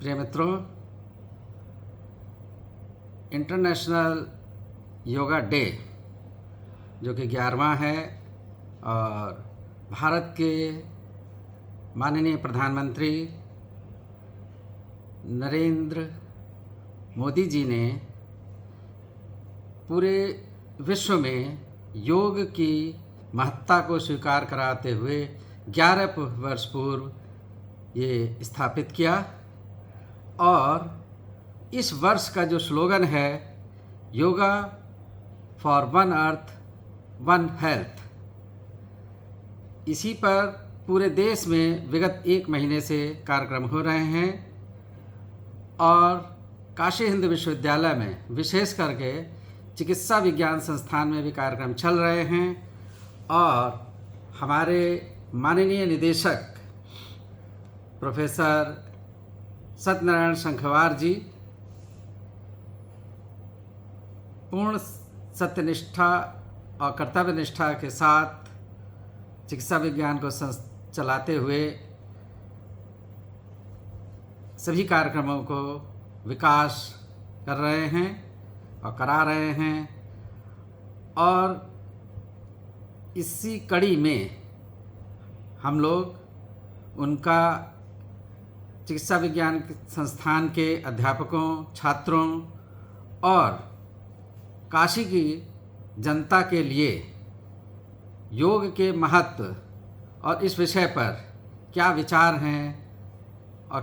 प्रिय मित्रों, international yoga day जो कि 11वां है और भारत के माननीय प्रधानमंत्री नरेंद्र मोदी जी ने पूरे विश्व में योग की महत्ता को स्वीकार कराते हुए 11 वर्ष पूर्व ये स्थापित किया। और इस वर्ष का जो स्लोगन है yoga for one earth one health, इसी पर पूरे देश में विगत 1 महीने से कार्यक्रम हो रहे हैं और काशी हिंदू विश्वविद्यालय में विशेष करके चिकित्सा विज्ञान संस्थान में भी कार्यक्रम चल रहे हैं। और हमारे माननीय निदेशक प्रोफेसर सत्यनारायण शंखवार जी पूर्ण सत्यनिष्ठा और कर्तव्य निष्ठा के साथ चिकित्सा विज्ञान को चलाते हुए सभी कार्यक्रमों को विकास कर रहे हैं और करा रहे हैं। और इसी कड़ी में हम लोग उनका चिकित्सा विज्ञान संस्थान के अध्यापकों, छात्रों और काशी की जनता के लिए योग के महत्व और इस विषय पर क्या विचार हैं और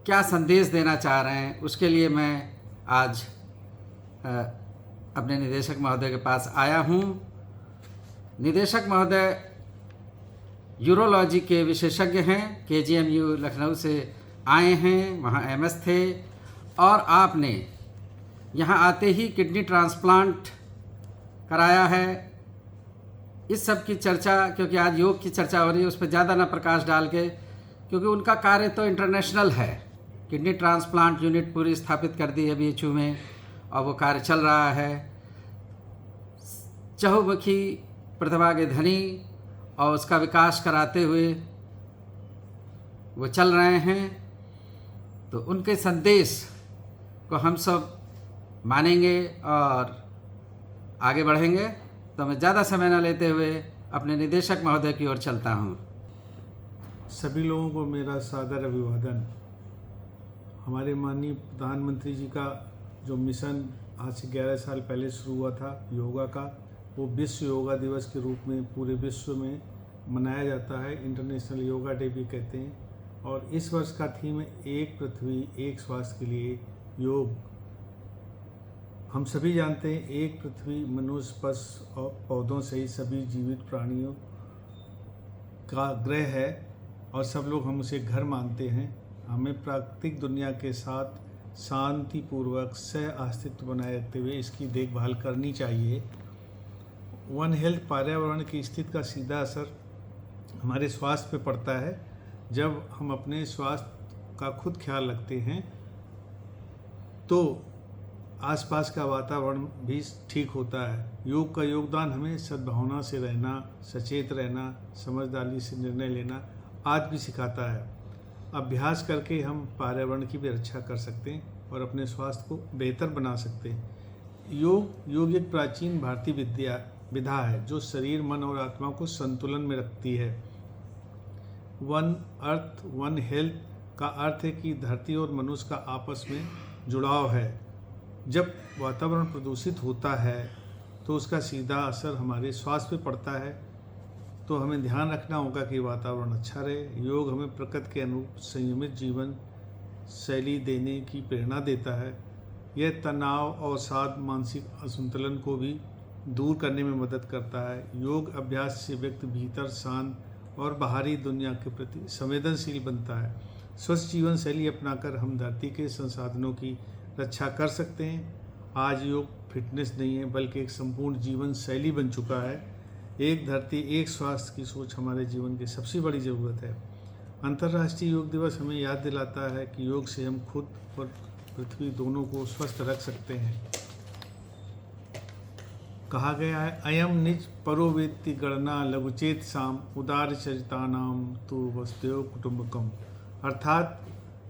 क्या संदेश देना चाह रहे हैं, उसके लिए मैं आज अपने निदेशक महोदय के पास आया हूँ। निदेशक महोदय यूरोलॉजी के विशेषज्ञ हैं, KGMU लखनऊ से आए हैं, वहाँ MS थे और आपने यहाँ आते ही किडनी ट्रांसप्लांट कराया है। इस सब की चर्चा, क्योंकि आज योग की चर्चा हो रही है, उस पर ज़्यादा ना प्रकाश डाल के, क्योंकि उनका कार्य तो इंटरनेशनल है। किडनी ट्रांसप्लांट यूनिट पूरी स्थापित कर दी है BHU में और वो कार्य चल रहा है। चहुमुखी प्रतिभा के धनी और उसका विकास कराते हुए वो चल रहे हैं। तो उनके संदेश को हम सब मानेंगे और आगे बढ़ेंगे। तो मैं ज़्यादा समय न लेते हुए अपने निदेशक महोदय की ओर चलता हूँ। सभी लोगों को मेरा सादर अभिवादन। हमारे माननीय प्रधानमंत्री जी का जो मिशन आज से 11 साल पहले शुरू हुआ था योगा का, वो विश्व योगा दिवस के रूप में पूरे विश्व में मनाया जाता है। इंटरनेशनल योगा डे भी कहते हैं। और इस वर्ष का थीम है एक पृथ्वी एक स्वास्थ्य के लिए योग। हम सभी जानते हैं एक पृथ्वी मनुष्य, पशु और पौधों सहित सभी जीवित प्राणियों का ग्रह है और सब लोग हम उसे घर मानते हैं। हमें प्राकृतिक दुनिया के साथ शांतिपूर्वक सह अस्तित्व बनाए रखते हुए इसकी देखभाल करनी चाहिए। वन हेल्थ पर्यावरण की स्थिति का सीधा असर हमारे स्वास्थ्य पे पड़ता है। जब हम अपने स्वास्थ्य का खुद ख्याल रखते हैं तो आसपास का वातावरण भी ठीक होता है। योग का योगदान हमें सद्भावना से रहना, सचेत रहना, समझदारी से निर्णय लेना आदि भी सिखाता है। अभ्यास करके हम पर्यावरण की भी रक्षा कर सकते हैं और अपने स्वास्थ्य को बेहतर बना सकते हैं। योग एक प्राचीन भारतीय विधा है जो शरीर, मन और आत्मा को संतुलन में रखती है। वन अर्थ वन हेल्थ का अर्थ है कि धरती और मनुष्य का आपस में जुड़ाव है। जब वातावरण प्रदूषित होता है तो उसका सीधा असर हमारे स्वास्थ्य पे पड़ता है। तो हमें ध्यान रखना होगा कि वातावरण अच्छा रहे। योग हमें प्रकृति के अनुरूप संयमित जीवन शैली देने की प्रेरणा देता है। यह तनाव, अवसाद, मानसिक असंतुलन को भी दूर करने में मदद करता है। योग अभ्यास से व्यक्ति भीतर शांत और बाहरी दुनिया के प्रति संवेदनशील बनता है। स्वस्थ जीवन शैली अपनाकर हम धरती के संसाधनों की रक्षा कर सकते हैं। आज योग फिटनेस नहीं है बल्कि एक संपूर्ण जीवन शैली बन चुका है। एक धरती एक स्वास्थ्य की सोच हमारे जीवन की सबसे बड़ी ज़रूरत है। अंतर्राष्ट्रीय योग दिवस हमें याद दिलाता है कि योग से हम खुद और पृथ्वी दोनों को स्वस्थ रख सकते हैं। कहा गया है अयम निज परोवेत्ति गणना लघुचेत साम उदार चरितानाम तो वसुदेव कुटुंबकम। अर्थात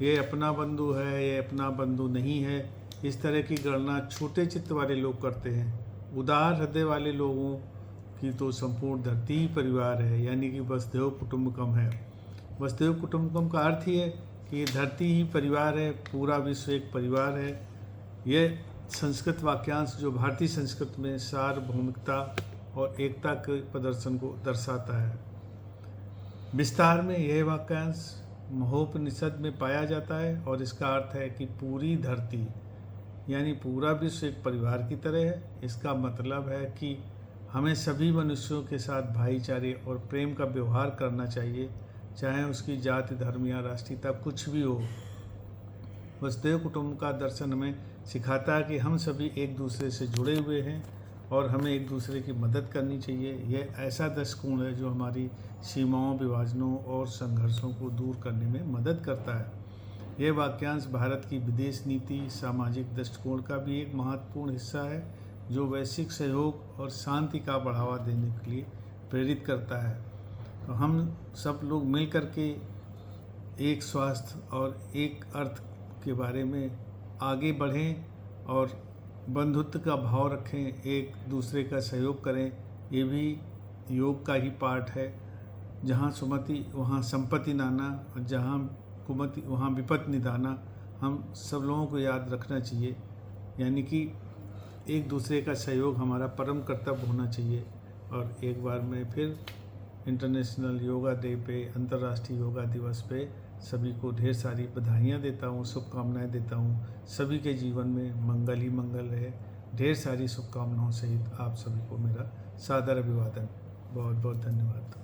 ये अपना बंधु है, ये अपना बंधु नहीं है, इस तरह की गणना छोटे चित्त वाले लोग करते हैं। उदार हृदय वाले लोगों की तो संपूर्ण धरती ही परिवार है, यानी कि वसुधैव कुटुंबकम है। वसुधैव कुटुंबकम का अर्थ ही है कि ये धरती ही परिवार है, पूरा विश्व एक परिवार है। यह संस्कृत वाक्यांश जो भारतीय संस्कृत में सार्वभौमिकता और एकता के प्रदर्शन को दर्शाता है। विस्तार में यह वाक्यांश महोपनिषद में पाया जाता है और इसका अर्थ है कि पूरी धरती यानी पूरा विश्व एक परिवार की तरह है। इसका मतलब है कि हमें सभी मनुष्यों के साथ भाईचारे और प्रेम का व्यवहार करना चाहिए, चाहे उसकी जाति, धर्म या राष्ट्रीयता कुछ भी हो। वसुधैव कुटुंब का दर्शन हमें सिखाता है कि हम सभी एक दूसरे से जुड़े हुए हैं और हमें एक दूसरे की मदद करनी चाहिए। यह ऐसा दृष्टिकोण है जो हमारी सीमाओं, विभाजनों और संघर्षों को दूर करने में मदद करता है। यह वाक्यांश भारत की विदेश नीति, सामाजिक दृष्टिकोण का भी एक महत्वपूर्ण हिस्सा है जो वैश्विक सहयोग और शांति का बढ़ावा देने के लिए प्रेरित करता है। तो हम सब लोग मिल कर के एक स्वास्थ्य और एक अर्थ के बारे में आगे बढ़ें और बंधुत्व का भाव रखें, एक दूसरे का सहयोग करें। ये भी योग का ही पार्ट है। जहाँ सुमति वहाँ संपत्ति नाना और जहाँ कुमति वहाँ विपत निदाना। हम सब लोगों को याद रखना चाहिए, यानी कि एक दूसरे का सहयोग हमारा परम कर्तव्य होना चाहिए। और एक बार मैं फिर इंटरनेशनल योगा डे पे, अंतर्राष्ट्रीय योगा दिवस पे सभी को ढेर सारी बधाइयाँ देता हूँ, शुभकामनाएं देता हूँ। सभी के जीवन में मंगल ही मंगल रहे। ढेर सारी शुभकामनाओं सहित आप सभी को मेरा सादर अभिवादन। बहुत बहुत धन्यवाद।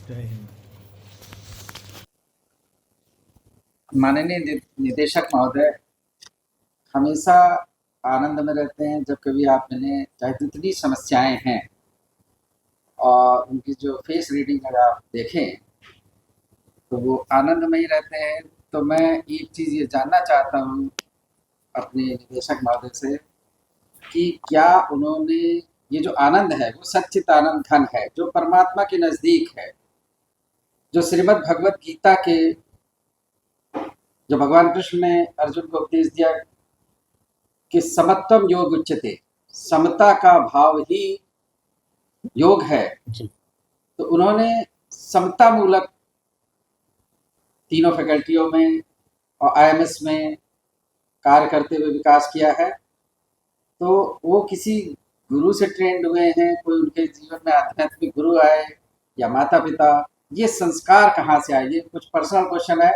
जय हिंद। माननीय निदेशक महोदय हमेशा आनंद में रहते हैं जब कभी आप मिलें, चाहे जितनी समस्याएं हैं, और उनकी जो फेस रीडिंग अगर आप देखें तो वो आनंद में ही रहते हैं। तो मैं एक चीज़ ये जानना चाहता हूँ अपने निदेशक महोदय से कि क्या उन्होंने ये जो आनंद है वो सच्चित आनंद घन है, जो परमात्मा के नज़दीक है, जो श्रीमद् भगवत गीता के, जो भगवान कृष्ण ने अर्जुन को उपदेश दिया कि समत्वम योग उच्यते, समता का भाव ही योग है जी। तो उन्होंने समता मूलक तीनों फैकल्टियों में और आईएमएस में कार्य करते हुए विकास किया है। तो वो किसी गुरु से ट्रेंड हुए हैं, कोई उनके जीवन में आध्यात्मिक गुरु आए या माता पिता, ये संस्कार कहाँ से आए? ये कुछ पर्सनल क्वेश्चन है,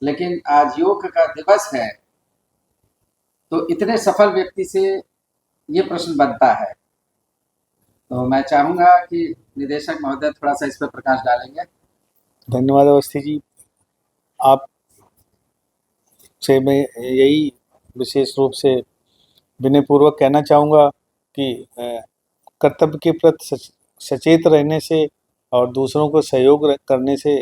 लेकिन आज योग का दिवस है तो इतने सफल व्यक्ति से ये प्रश्न बनता है। तो मैं चाहूँगा कि निदेशक महोदय थोड़ा सा इस पर प्रकाश डालेंगे। धन्यवाद अवस्थी जी। आप से मैं यही विशेष रूप से विनयपूर्वक कहना चाहूँगा कि कर्तव्य के प्रति सचेत रहने से और दूसरों को सहयोग करने से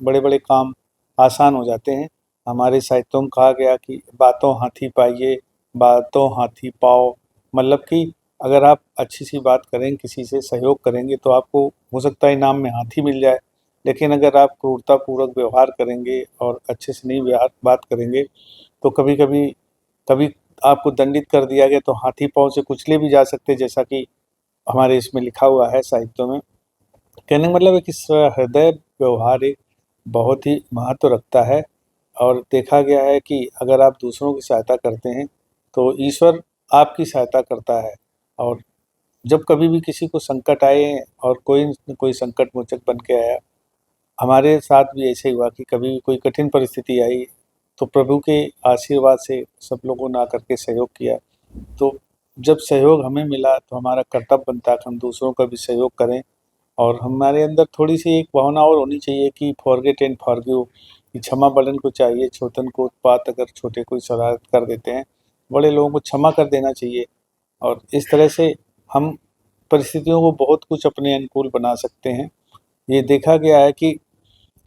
बड़े बड़े काम आसान हो जाते हैं। हमारे साहित्यों में कहा गया कि बातों हाथी पाइए, बातों हाथी पाओ। मतलब कि अगर आप अच्छी सी बात करें, किसी से सहयोग करेंगे तो आपको हो सकता है इनाम में हाथी मिल जाए, लेकिन अगर आप क्रूरतापूर्वक व्यवहार करेंगे और अच्छे से नहीं बात करेंगे तो कभी आपको दंडित कर दिया गया तो हाथी पाँव से कुचले भी जा सकते, जैसा कि हमारे इसमें लिखा हुआ है साहित्यों में। कहने का मतलब है कि हृदय व्यवहार एक बहुत ही महत्व रखता है और देखा गया है कि अगर आप दूसरों की सहायता करते हैं तो ईश्वर आपकी सहायता करता है। और जब कभी भी किसी को संकट आए और कोई संकट मोचक बन के आया, हमारे साथ भी ऐसे हुआ कि कभी कोई कठिन परिस्थिति आई तो प्रभु के आशीर्वाद से सब लोगों ने आकर के सहयोग किया। तो जब सहयोग हमें मिला तो हमारा कर्तव्य बनता है कि हम दूसरों का भी सहयोग करें। और हमारे अंदर थोड़ी सी एक भावना और होनी चाहिए कि फॉरगेट एंड फॉरगिव, कि क्षमा बड़न को चाहिए, छोटन को उत्पात। अगर छोटे कोई शरारत कर देते हैं, बड़े लोगों को क्षमा कर देना चाहिए। और इस तरह से हम परिस्थितियों को बहुत कुछ अपने अनुकूल बना सकते हैं। ये देखा गया है कि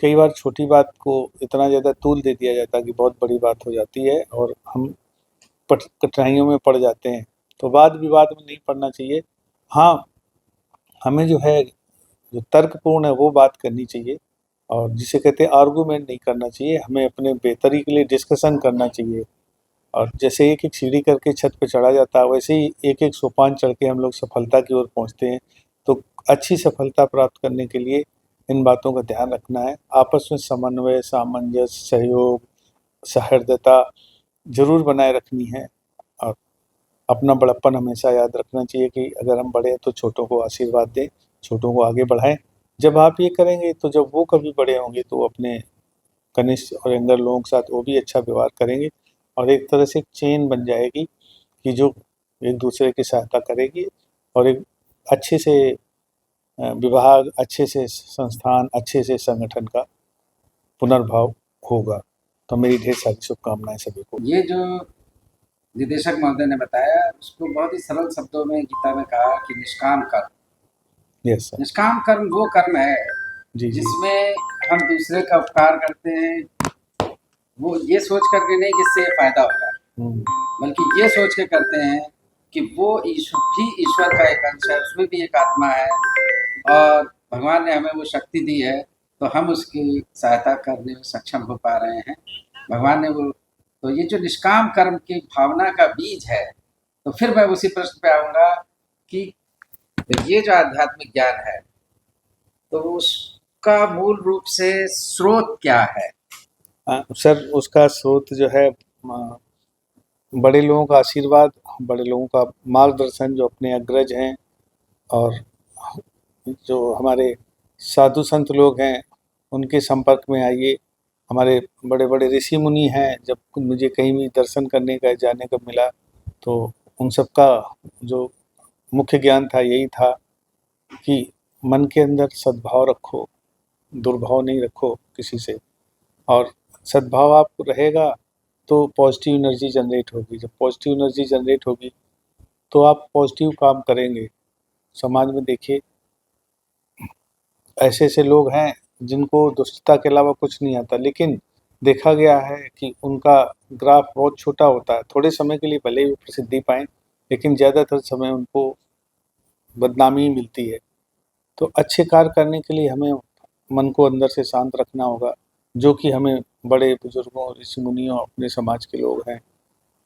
कई बार छोटी बात को इतना ज़्यादा तूल दे दिया जाता है कि बहुत बड़ी बात हो जाती है और हम कठिनाइयों में पड़ जाते हैं। तो वाद विवाद में नहीं पड़ना चाहिए। हाँ, हमें जो है जो तर्कपूर्ण है वो बात करनी चाहिए और जिसे कहते हैं आर्गूमेंट नहीं करना चाहिए, हमें अपने बेहतरी के लिए डिस्कशन करना चाहिए। और जैसे एक एक सीढ़ी करके छत पे चढ़ा जाता है, वैसे ही एक एक सोपान चढ़ के हम लोग सफलता की ओर पहुंचते हैं। तो अच्छी सफलता प्राप्त करने के लिए इन बातों का ध्यान रखना है। आपस में समन्वय, सामंजस्य, सहयोग, सहृदयता जरूर बनाए रखनी है। और अपना बड़प्पन हमेशा याद रखना चाहिए कि अगर हम बड़े हैं तो छोटों को आशीर्वाद दें, छोटों को आगे बढ़ाएं। जब आप ये करेंगे तो जब वो कभी बड़े होंगे तो वो अपने कनिष्ठ और यंगर लोगों के साथ वो भी अच्छा व्यवहार करेंगे, और एक तरह से एक चेन बन जाएगी कि जो एक दूसरे की सहायता करेगी, और एक अच्छे से विभाग, अच्छे से संस्थान, अच्छे से संगठन का पुनर्भाव होगा। तो मेरी ढेर सारी शुभकामनाएं सभी को। ये जो निदेशक महोदय ने बताया उसको बहुत ही सरल शब्दों में गीता में कहा कि निष्काम कर्म। Yes sir. निष्काम कर्म वो कर्म है जी जी। जिसमें हम दूसरे का उपकार करते हैं, वो ये सोच करके नहीं कि इससे फायदा होगा, बल्कि ये सोच के करते हैं कि वो ईश्वर का एक अंश है, उसमें भी एक आत्मा है और भगवान ने हमें वो शक्ति दी है, तो हम उसकी सहायता करने में सक्षम हो पा रहे हैं। भगवान ने वो, तो ये जो निष्काम कर्म की भावना का बीज है, तो फिर मैं उसी प्रश्न पे आऊँगा कि ये जो आध्यात्मिक ज्ञान है तो उसका मूल रूप से स्रोत क्या है? सर उसका स्रोत जो है बड़े लोगों का आशीर्वाद, बड़े लोगों का मार्गदर्शन, जो अपने अग्रज हैं और जो हमारे साधु संत लोग हैं उनके संपर्क में आइए। हमारे बड़े बड़े ऋषि मुनि हैं, जब मुझे कहीं भी दर्शन करने का, जाने का मिला, तो उन सब का जो मुख्य ज्ञान था यही था कि मन के अंदर सद्भाव रखो, दुर्भाव नहीं रखो किसी से, और सद्भाव आपको रहेगा तो पॉजिटिव एनर्जी जनरेट होगी। जब पॉजिटिव एनर्जी जनरेट होगी तो आप पॉजिटिव काम करेंगे। समाज में देखिए ऐसे ऐसे लोग हैं जिनको दुष्टता के अलावा कुछ नहीं आता, लेकिन देखा गया है कि उनका ग्राफ बहुत छोटा होता है। थोड़े समय के लिए भले ही वो प्रसिद्धि पाएँ, लेकिन ज़्यादातर समय उनको बदनामी मिलती है। तो अच्छे कार्य करने के लिए हमें मन को अंदर से शांत रखना होगा, जो कि हमें बड़े बुजुर्गों, ऋषि मुनियों, अपने समाज के लोग हैं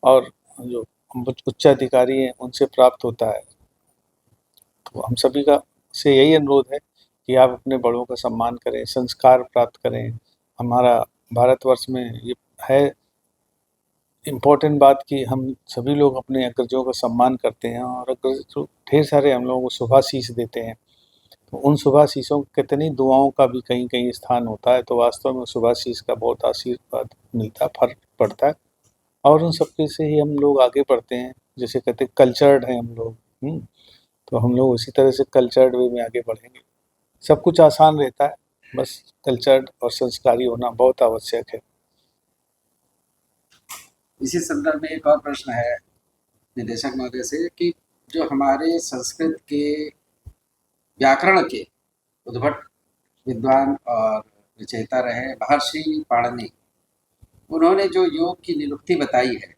और जो उच्चाधिकारी हैं उनसे प्राप्त होता है। तो हम सभी का से यही अनुरोध है कि आप अपने बड़ों का सम्मान करें, संस्कार प्राप्त करें। हमारा भारतवर्ष में ये है इम्पोर्टेंट बात कि हम सभी लोग अपने अग्रजों का सम्मान करते हैं, और अग्रज ढेर सारे हम लोगों को शुभाशीष देते हैं। तो उन शुभाशीषों कितनी दुआओं का भी कहीं कहीं स्थान होता है। तो वास्तव में शुभाशीष का बहुत आशीर्वाद मिलता है, फर्क पड़ता है, और उन सबके से ही हम लोग आगे बढ़ते हैं। जैसे कहते हैं कल्चर्ड हैं हम लोग, तो हम लोग उसी तरह से कल्चर्ड वे में आगे बढ़ेंगे। सब कुछ आसान रहता है, बस कल्चर्ड और संस्कारी होना बहुत आवश्यक है। इसी संदर्भ में एक और प्रश्न है निदेशक महोदय से कि जो हमारे संस्कृत के व्याकरण के उद्भट विद्वान और विचेता रहे महर्षि पाणिनि, उन्होंने जो योग की निरुक्ति बताई है,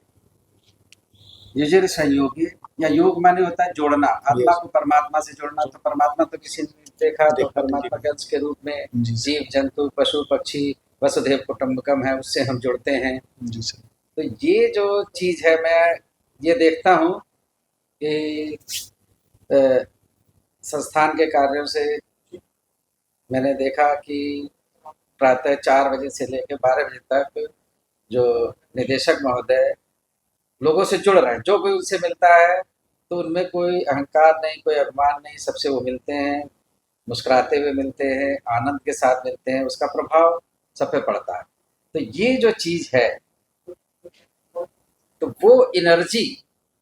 युजिर संयोगी, या योग माने होता है जोड़ना, आत्मा को परमात्मा से जोड़ना। तो परमात्मा तो किसी ने देखा तो परमात्मा के अंश के रूप में जीव जंतु पशु पक्षी वसुधैव कुटुंबकम है, उससे हम जुड़ते हैं। जी सर। तो ये जो चीज़ है, मैं ये देखता हूँ कि संस्थान के कार्यों से मैंने देखा कि प्रातः 4 बजे से लेकर 12 बजे तक जो निदेशक महोदय लोगों से जुड़ रहे हैं, जो कोई उनसे मिलता है तो उनमें कोई अहंकार नहीं, कोई अभिमान नहीं, सबसे वो मिलते हैं, मुस्कुराते हुए मिलते हैं, आनंद के साथ मिलते हैं, उसका प्रभाव सब पे पड़ता है। तो ये जो चीज़ है, तो वो एनर्जी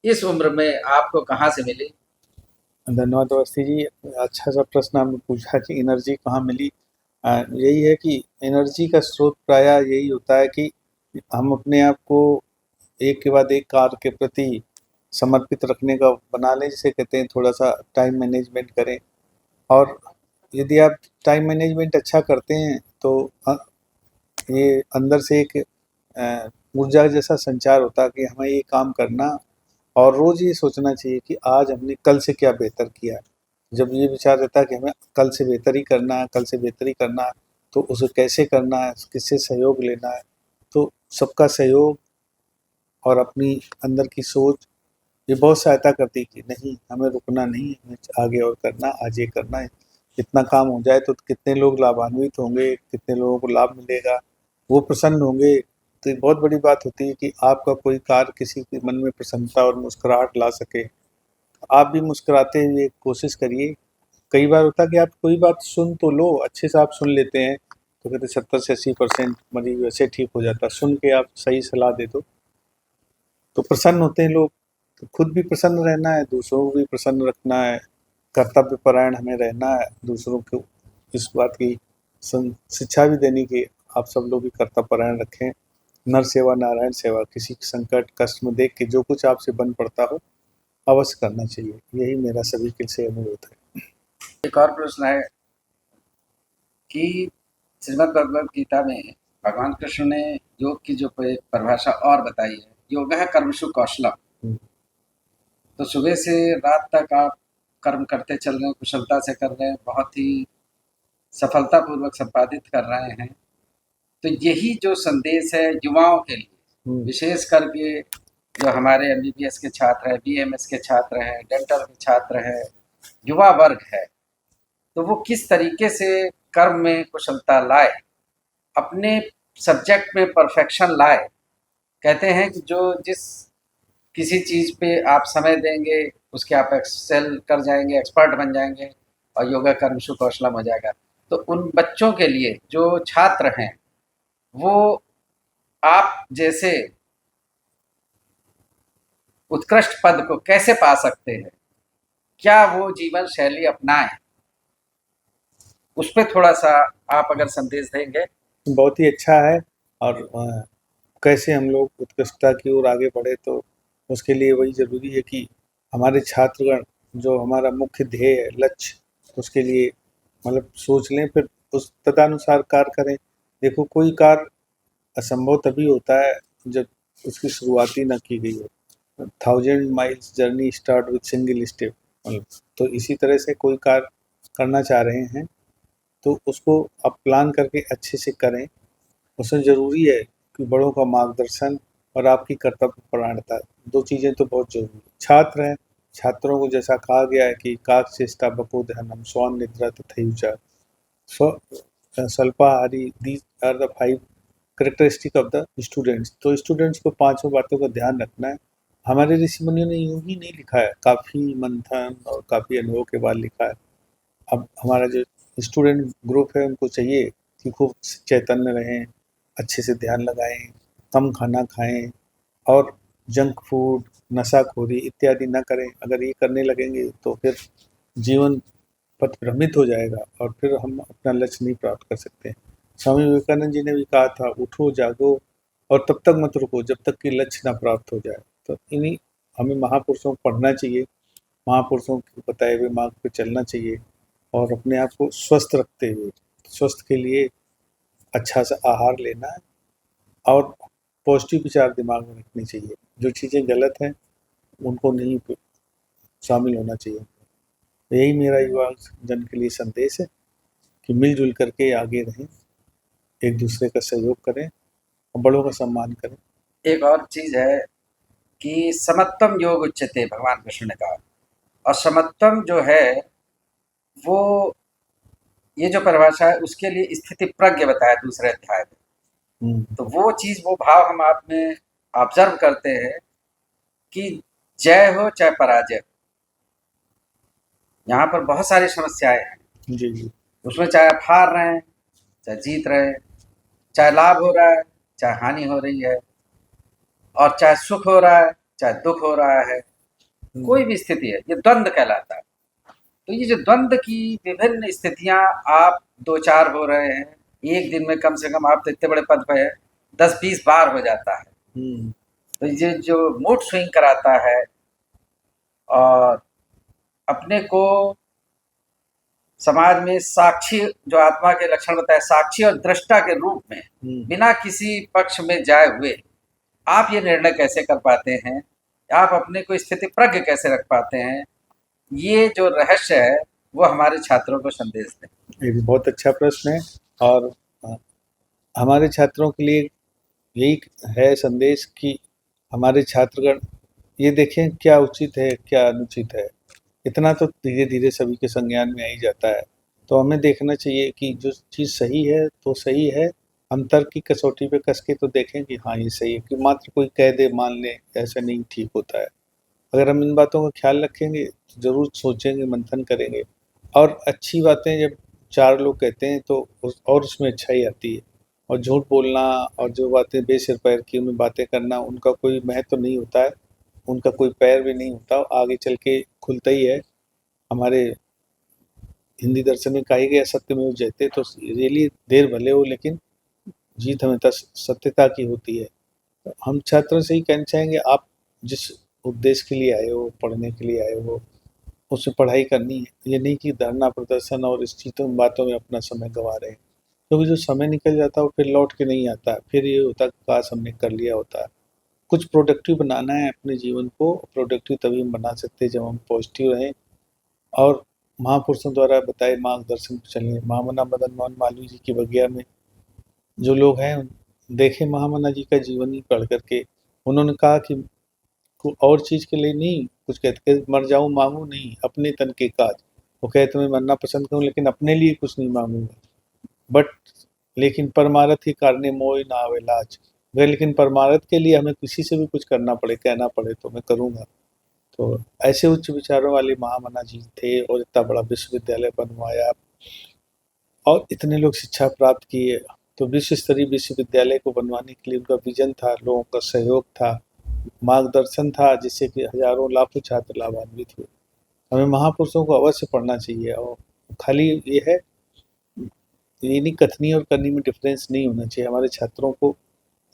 इस उम्र में आपको कहाँ से मिली? धन्यवाद अवस्थी जी, अच्छा सा प्रश्न आपने पूछा कि एनर्जी कहाँ मिली। यही है कि एनर्जी का स्रोत प्रायः यही होता है कि हम अपने आप को एक के बाद एक कार्य के प्रति समर्पित रखने का बना लें। जिसे कहते हैं थोड़ा सा टाइम मैनेजमेंट करें, और यदि आप टाइम मैनेजमेंट अच्छा करते हैं तो ये अंदर से एक ऊर्जा जैसा संचार होता है कि हमें ये काम करना, और रोज़ ये सोचना चाहिए कि आज हमने कल से क्या बेहतर किया। जब ये विचार रहता है कि हमें कल से बेहतर ही करना है, कल से बेहतर ही करना है, तो उसे कैसे करना है, किससे सहयोग लेना है। तो सबका सहयोग और अपनी अंदर की सोच ये बहुत सहायता करती कि नहीं, हमें रुकना नहीं, हमें आगे और करना, आज ये करना है। इतना काम हो जाए तो कितने लोग लाभान्वित होंगे, कितने लोगों को लाभ मिलेगा, वो प्रसन्न होंगे। तो ये बहुत बड़ी बात होती है कि आपका कोई कार्य किसी के मन में प्रसन्नता और मुस्कुराहट ला सके। आप भी मुस्कुराते हुए कोशिश करिए। कई बार होता है कि आप कोई बात सुन तो लो, अच्छे से आप सुन लेते हैं, तो कहते 70 से 80% मरीज वैसे ठीक हो जाता है। सुन के आप सही सलाह दे दो तो प्रसन्न होते हैं लोग। तो खुद भी प्रसन्न रहना है, दूसरों को भी प्रसन्न रखना है, कर्तव्यपरायण हमें रहना है, दूसरों को इस बात की शिक्षा भी देनी कि आप सब लोग भी कर्तव्यपरायण रखें। नर सेवा नारायण सेवा, किसी संकट कष्ट में देख के जो कुछ आपसे बन पड़ता हो अवश्य करना चाहिए। यही मेरा सभी के से अनुरोध है। एक और प्रश्न है कि श्रीमद् भगवद गीता में भगवान कृष्ण ने योग की जो परिभाषा और बताई है, योग है कर्मसु कौशलम। तो सुबह से रात तक आप कर्म करते चल रहे हैं, कुशलता से कर रहे हैं, बहुत ही सफलतापूर्वक संपादित कर रहे हैं। तो यही जो संदेश है युवाओं के लिए, विशेष करके जो हमारे एमबीबीएस के छात्र हैं, बीएमएस के छात्र हैं, डेंटल के छात्र हैं, युवा वर्ग है, तो वो किस तरीके से कर्म में कुशलता लाए, अपने सब्जेक्ट में परफेक्शन लाए। कहते हैं कि जो जिस किसी चीज़ पे आप समय देंगे उसके आप एक्सेल कर जाएंगे, एक्सपर्ट बन जाएंगे और योगा कर्मसु कौशलम हो जाएगा। तो उन बच्चों के लिए जो छात्र हैं वो आप जैसे उत्कृष्ट पद को कैसे पा सकते हैं, क्या वो जीवन शैली अपनाएं, उस पर थोड़ा सा आप अगर संदेश देंगे। बहुत ही अच्छा है। और कैसे हम लोग उत्कृष्टता की ओर आगे बढ़े, तो उसके लिए वही ज़रूरी है कि हमारे छात्रगण जो हमारा मुख्य ध्येय है, लक्ष्य, उसके लिए मतलब सोच लें, फिर उस तदनुसार कार्य करें। देखो, कोई कार्य असंभव तभी होता है जब उसकी शुरुआत ही ना की गई हो। 1000 miles journey start with single step. मतलब तो इसी तरह से कोई कार्य करना चाह रहे हैं तो उसको आप प्लान करके अच्छे से करें। उसमें ज़रूरी है कि बड़ों का मार्गदर्शन और आपकी कर्तव्यपरायणता, दो चीज़ें तो बहुत ज़रूरी है। छात्र हैं, छात्रों को जैसा कहा गया है कि काकचेष्टा बकोदहनम स्वान निद्रा तथैयुचा स्वल्पाहारी, these are the 5 characteristic of the students. तो स्टूडेंट्स को पांचों बातों का ध्यान रखना है। हमारे ऋषि मुनियों ने यूं ही नहीं लिखा है, काफ़ी मंथन और काफ़ी अनुभव के बाद लिखा है। अब हमारा जो स्टूडेंट ग्रुप है उनको चाहिए कि खूब चैतन्य रहें, अच्छे से ध्यान लगाएं, कम खाना खाएं और जंक फूड, नशाखोरी इत्यादि ना करें। अगर ये करने लगेंगे तो फिर जीवन पथ भ्रमित हो जाएगा और फिर हम अपना लक्ष्य नहीं प्राप्त कर सकते। स्वामी विवेकानंद जी ने भी कहा था, उठो जागो और तब तक मत रुको जब तक कि लक्ष्य ना प्राप्त हो जाए। तो इन्हीं हमें महापुरुषों को पढ़ना चाहिए, महापुरुषों के बताए हुए मार्ग पर चलना चाहिए और अपने आप को स्वस्थ रखते हुए, स्वस्थ के लिए अच्छा सा आहार लेना है और पॉजिटिव विचार दिमाग में रखनी चाहिए। जो चीज़ें गलत हैं उनको नहीं शामिल होना चाहिए। यही मेरा युवा जन के लिए संदेश है कि मिलजुल करके आगे रहें, एक दूसरे का सहयोग करें और बड़ों का सम्मान करें। एक और चीज़ है कि समत्वम योग उच्यते, भगवान कृष्ण ने कहा, और समत्वम जो है वो, ये जो परिभाषा है उसके लिए स्थिति प्रज्ञ बताया दूसरे अध्याय में। तो वो चीज़, वो भाव हम आप में ऑब्जर्व करते हैं कि जय हो चाहे पराजय, यहाँ पर बहुत सारी समस्याएं हैं। जी जी। उसमें चाहे आप हार रहे हैं, चाहे जीत रहे हैं, चाहे लाभ हो रहा है, चाहे हानि हो रही है, और चाहे सुख हो रहा है, चाहे दुख हो रहा है, कोई भी स्थिति है, ये द्वंद्व कहलाता है। तो ये जो द्वंद्व की विभिन्न स्थितियां आप दो चार हो रहे हैं, एक दिन में कम से कम आप तो इतने बड़े पद पे है 10-20 बार हो जाता है। तो ये जो मूड स्विंग कराता है और अपने को समाज में साक्षी, जो आत्मा के लक्षण बताए, साक्षी और दृष्टा के रूप में बिना किसी पक्ष में जाए हुए आप ये निर्णय कैसे कर पाते हैं, आप अपने को स्थिति प्रज्ञ कैसे रख पाते हैं, ये जो रहस्य है वो हमारे छात्रों को संदेश दें। एक बहुत अच्छा प्रश्न है और हमारे छात्रों के लिए यही है संदेश कि हमारे छात्रगण ये देखें क्या उचित है क्या अनुचित है। इतना तो धीरे धीरे सभी के संज्ञान में आ ही जाता है। तो हमें देखना चाहिए कि जो चीज़ सही है तो सही है। हम तर्क की कसौटी पे कस के तो देखें कि हाँ ये सही है, कि मात्र कोई कह दे मान ले ऐसा नहीं ठीक होता है। अगर हम इन बातों का ख्याल रखेंगे तो ज़रूर सोचेंगे, मंथन करेंगे, और अच्छी बातें जब चार लोग कहते हैं तो और उसमें अच्छाई आती है। और झूठ बोलना और जो बातें बेसिर पैर की उनमें बातें करना, उनका कोई महत्व तो नहीं होता है, उनका कोई पैर भी नहीं होता, आगे चल के खुलता ही है। हमारे हिंदी दर्शन में कहा गया सत्यमेव जयते, तो रियली देर भले हो लेकिन जीत हमेशा सत्यता की होती है। तो हम छात्रों से ही कहना चाहेंगे, आप जिस उद्देश्य के लिए आए हो, पढ़ने के लिए आए हो, उसमें पढ़ाई करनी है। ये नहीं कि धरना प्रदर्शन और इस चीज़ों बातों में अपना समय गंवा रहे हैं, क्योंकि जो समय निकल जाता है वो फिर लौट के नहीं आता है। फिर ये होता है काश हमने कर लिया होता। कुछ प्रोडक्टिव बनाना है अपने जीवन को। प्रोडक्टिव तभी हम बना सकते हैं जब हम पॉजिटिव रहें और महापुरुषों द्वारा बताए मार्गदर्शन पर चलें। महामना मदन मोहन मालवीय जी की बगिया में जो लोग हैं, देखें महामना जी का जीवनी पढ़ करके। उन्होंने कहा कि और चीज़ के लिए नहीं कुछ कहते, मर जाऊं मांगू नहीं अपने तन के काज। वो कहते मैं मरना पसंद करूं लेकिन अपने लिए कुछ नहीं मांगूंगा, बट लेकिन परमारथ ही कारने मोह ना आवे लाज। अगर लेकिन परमारथ के लिए हमें किसी से भी कुछ करना पड़े, कहना पड़े, तो मैं करूंगा। तो ऐसे उच्च विचारों वाले महामना जी थे और इतना बड़ा विश्वविद्यालय बनवाया और इतने लोग शिक्षा प्राप्त किए। तो विश्व स्तरीय विश्वविद्यालय को बनवाने के लिए उनका विजन था, लोगों का सहयोग था, मार्गदर्शन था, जिससे कि हजारों लाखों छात्र लाभान्वित हुए। हमें महापुरुषों को अवश्य पढ़ना चाहिए। और खाली ये है, ये नहीं कथनी और करनी में डिफरेंस नहीं होना चाहिए। हमारे छात्रों को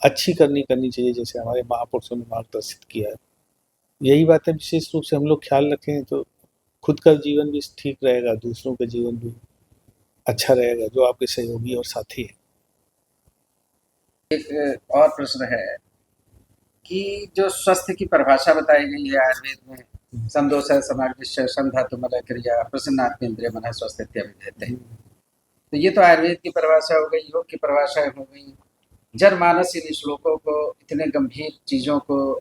अच्छी करनी करनी चाहिए जैसे हमारे महापुरुषों ने मार्गदर्शित किया है। यही बातें विशेष रूप से हम लोग ख्याल रखें तो खुद का जीवन भी ठीक रहेगा, दूसरों का जीवन भी अच्छा रहेगा जो आपके सहयोगी और साथी हैं। एक और प्रश्न है कि जो स्वास्थ्य की परिभाषा बताई गई है आयुर्वेद में, समदोष समाज विषय संधा तुमल क्रिया प्रसन्नात्मेंद्रिय मन स्वस्थ इत्यादि। तो ये तो आयुर्वेद की परिभाषा हो गई, योग की परिभाषा हो गई। जनमानस इन श्लोकों को, इतने गंभीर चीज़ों को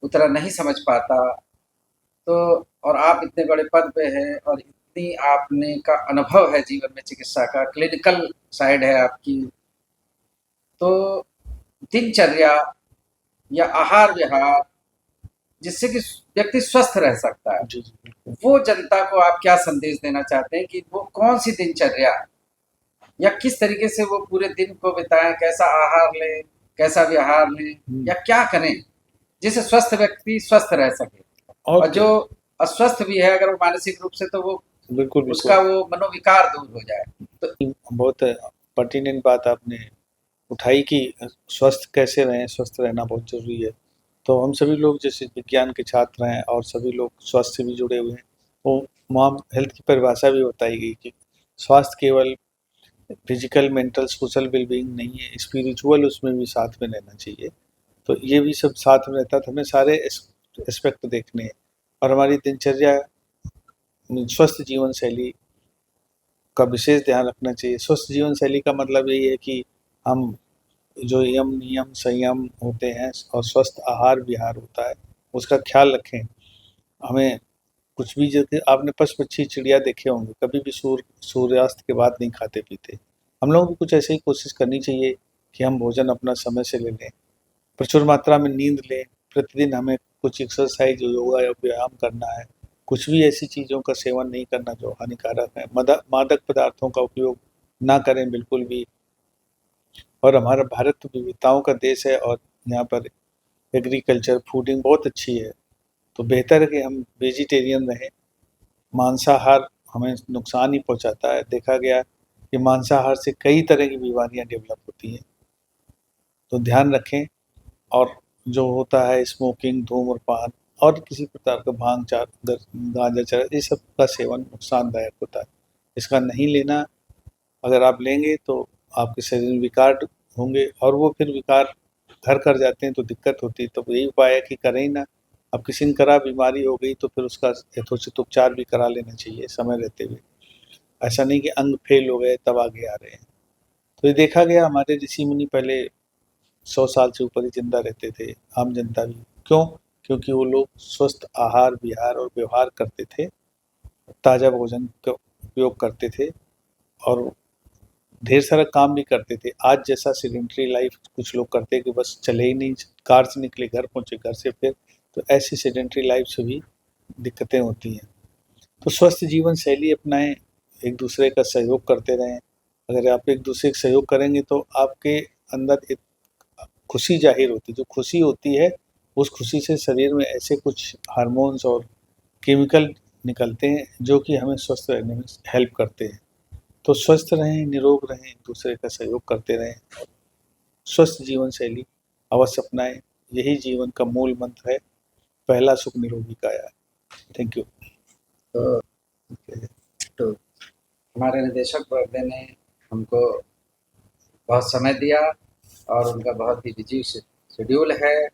उतना नहीं समझ पाता। तो और आप इतने बड़े पद पे हैं और इतनी आपने का अनुभव है जीवन में, चिकित्सा का क्लिनिकल साइड है आपकी। तो दिनचर्या या आहार विहार जिससे कि व्यक्ति स्वस्थ रह सकता है, जी जी बिल्कुल। वो जनता को आप क्या संदेश देना चाहते हैं कि वो कौन सी दिनचर्या या किस तरीके से वो पूरे दिन को बिताएं, कैसा आहार लें, कैसा विहार लें या क्या करें जिससे स्वस्थ व्यक्ति स्वस्थ रह सके, और और जो अस्वस्थ भी है अगर वो मानसिक रूप से, तो वो बिल्कुल उसका बिल्कुल वो मनोविकार दूर हो जाए। तो बहुत पर्टिनेंट बात आपने उठाई कि स्वस्थ कैसे रहें, स्वस्थ रहना बहुत ज़रूरी है। तो हम सभी लोग जैसे विज्ञान के छात्र हैं और सभी लोग स्वास्थ्य से भी जुड़े हुए हैं, वो वहाँ हेल्थ की परिभाषा भी बताई गई कि स्वास्थ्य केवल फिजिकल, मेंटल, सोशल वेलबींग नहीं है, स्पिरिचुअल उसमें भी साथ में रहना चाहिए। तो ये भी सब साथ में रहता है, तो हमें सारे एस्पेक्ट देखने हैं। और हमारी दिनचर्या स्वस्थ जीवन शैली का विशेष ध्यान रखना चाहिए। स्वस्थ जीवन शैली का मतलब यही है कि हम जो यम नियम संयम होते हैं और स्वस्थ आहार विहार होता है उसका ख्याल रखें। हमें कुछ भी, जैसे आपने पशु पक्षी चिड़िया देखे होंगे, कभी भी सूर्यास्त के बाद नहीं खाते पीते। हम लोगों को कुछ ऐसे ही कोशिश करनी चाहिए कि हम भोजन अपना समय से ले लें, प्रचुर मात्रा में नींद लें, प्रतिदिन हमें कुछ एक्सरसाइज योगा या व्यायाम करना है। कुछ भी ऐसी चीज़ों का सेवन नहीं करना जो हानिकारक है। मादक पदार्थों का उपयोग ना करें बिल्कुल भी। और हमारा भारत तो विविधताओं का देश है और यहाँ पर एग्रीकल्चर फूडिंग बहुत अच्छी है। तो बेहतर है कि हम वेजिटेरियन रहें। मांसाहार हमें नुकसान ही पहुँचाता है। देखा गया कि मांसाहार से कई तरह की बीमारियाँ डेवलप होती हैं। तो ध्यान रखें। और जो होता है स्मोकिंग, धूम्रपान और किसी प्रकार का भांग चार गांजा चरस, ये सब का सेवन नुकसानदायक होता है। इसका नहीं लेना। अगर आप लेंगे तो आपके शरीर में विकार होंगे और वो फिर विकार घर कर जाते हैं तो दिक्कत होती है। तो यही उपाय है कि करें ही ना। अब किसी ने करा बीमारी हो गई तो फिर उसका यथोचित उपचार भी करा लेना चाहिए समय रहते हुए। ऐसा नहीं कि अंग फेल हो गए तब आगे आ रहे हैं। तो ये देखा गया हमारे ऋषि मुनि पहले 100 साल से ऊपर ही जिंदा रहते थे, आम जनता भी। क्यों? क्योंकि वो लोग स्वस्थ आहार विहार और व्यवहार करते थे, ताज़ा भोजन का उपयोग करते थे और ढेर सारा काम भी करते थे। आज जैसा सेडेंटरी लाइफ कुछ लोग करते हैं कि बस चले ही नहीं, कार से निकले घर पहुँचे, घर से फिर, तो ऐसी सेडेंटरी लाइफ से भी दिक्कतें होती हैं। तो स्वस्थ जीवन शैली अपनाएं, एक दूसरे का सहयोग करते रहें। अगर आप एक दूसरे का सहयोग करेंगे तो आपके अंदर एक खुशी जाहिर होती है। जो खुशी होती है उस खुशी से शरीर में ऐसे कुछ हार्मोन्स और केमिकल निकलते हैं जो कि हमें स्वस्थ रहने में हेल्प करते हैं। तो स्वस्थ रहें, निरोग रहें, एक दूसरे का सहयोग करते रहें, स्वस्थ जीवन शैली अवश्य अपनाएं। यही जीवन का मूल मंत्र है, पहला सुख निरोगी काया। Thank you. तो तो हमारे निदेशक महोदय ने हमको बहुत समय दिया और उनका बहुत ही बिजी शेड्यूल है,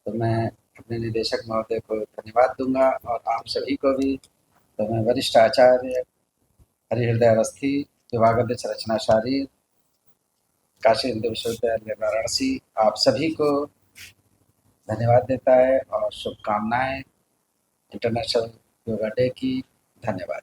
तो मैं अपने निदेशक महोदय को धन्यवाद दूंगा और आप सभी को भी। तो मैं वरिष्ठ आचार्य हरिहृदय अवस्थी, विभागाध्यक्ष रचना शारीर, काशी हिंदू विश्वविद्यालय वाराणसी, आप सभी को धन्यवाद देता है और शुभकामनाएं इंटरनेशनल योगा डे की। धन्यवाद।